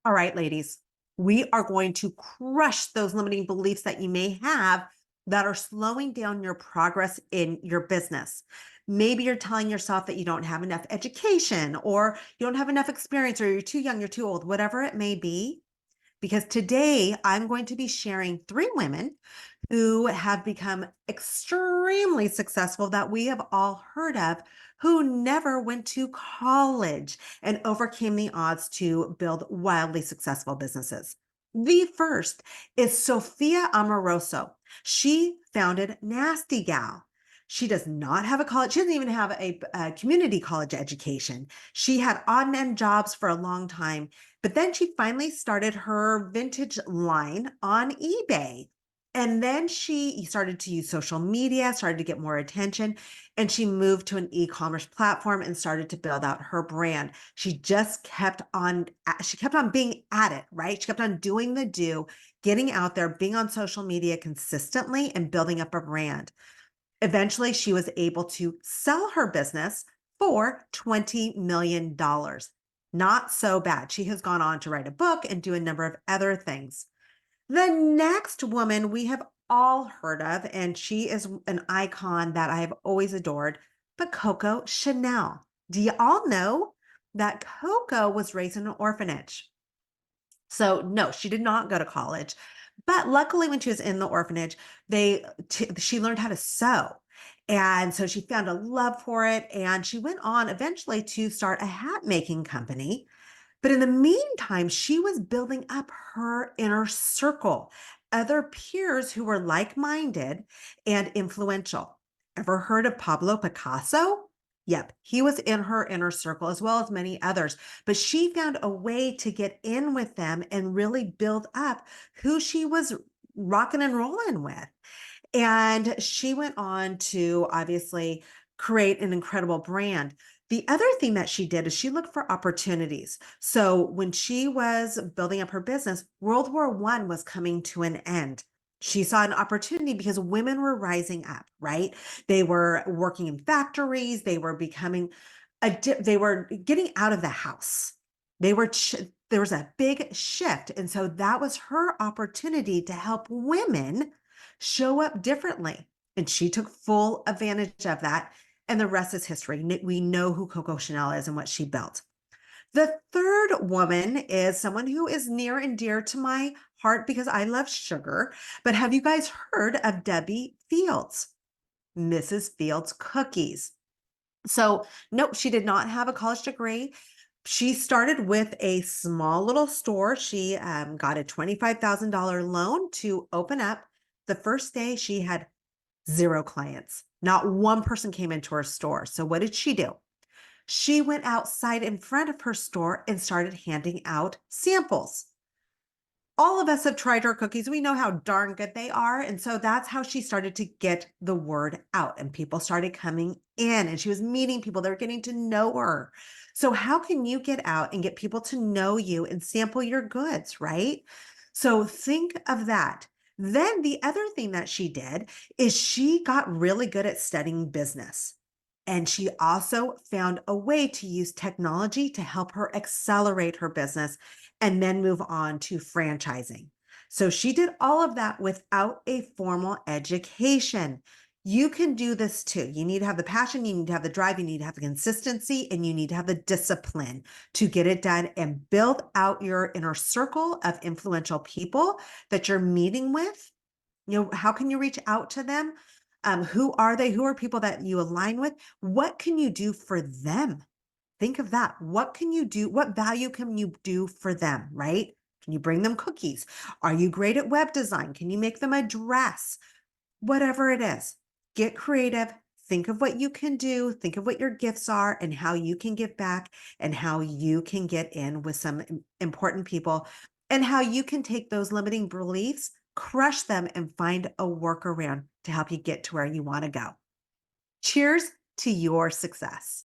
All right, ladies, we are going to crush those limiting beliefs that you may have that are slowing down your progress in your business. Maybe you're telling yourself that you don't have enough education or you don't have enough experience or you're too young, you're too old, whatever it may be. Because today I'm going to be sharing three women who have become extremely successful that we have all heard of, who never went to college and overcame the odds to build wildly successful businesses. The first is Sophia Amoroso. She founded Nasty Gal. She does not have a college, she doesn't even have a community college education. She had odd and end jobs for a long time, but then she finally started her vintage line on eBay. And then she started to use social media, started to get more attention, and she moved to an e-commerce platform and started to build out her brand. She kept on being at it, right? She kept on doing the do, getting out there, being on social media consistently and building up a brand. Eventually, she was able to sell her business for $20 million. Not so bad. She has gone on to write a book and do a number of other things. The next woman we have all heard of, and she is an icon that I have always adored, but Coco Chanel. Do you all know that Coco was raised in an orphanage? So no, she did not go to college. But luckily, when she was in the orphanage, she learned how to sew. And so she found a love for it. And she went on eventually to start a hat making company. But in the meantime, she was building up her inner circle, other peers who were like minded and influential. Ever heard of Pablo Picasso? Yep, he was in her inner circle as well as many others. But she found a way to get in with them and really build up who she was rocking and rolling with. And she went on to obviously create an incredible brand. The other thing that she did is she looked for opportunities. So when she was building up her business, World War I was coming to an end. She saw an opportunity because women were rising up, right? They were working in factories, they were becoming they were getting out of the house. There was a big shift, and so that was her opportunity to help women show up differently. And she took full advantage of that. And the rest is history. We know who Coco Chanel is and what she built. The third woman is someone who is near and dear to my heart because I love sugar. But have you guys heard of Debbie Fields, Mrs. Fields Cookies? So, nope, she did not have a college degree. She started with a small little store. She got a $25,000 loan to open up. The first day, she had zero clients. Not one person came into her store. So, what did she do? She went outside in front of her store and started handing out samples. All of us have tried her cookies. We know how darn good they are. And so that's how she started to get the word out, and people started coming in and she was meeting people. They were getting to know her. So how can you get out and get people to know you and sample your goods, right? So think of that. Then the other thing that she did is she got really good at studying business. And she also found a way to use technology to help her accelerate her business and then move on to franchising. So she did all of that without a formal education. You can do this too. You need to have the passion, you need to have the drive, you need to have the consistency, and you need to have the discipline to get it done and build out your inner circle of influential people that you're meeting with. How can you reach out to them? Who are they? Who are people that you align with? What can you do for them? Think of that. What can you do? What value can you do for them, right? Can you bring them cookies? Are you great at web design? Can you make them a dress? Whatever it is, get creative. Think of what you can do. Think of what your gifts are and how you can give back and how you can get in with some important people and how you can take those limiting beliefs, crush them, and find a workaround to help you get to where you want to go. Cheers to your success.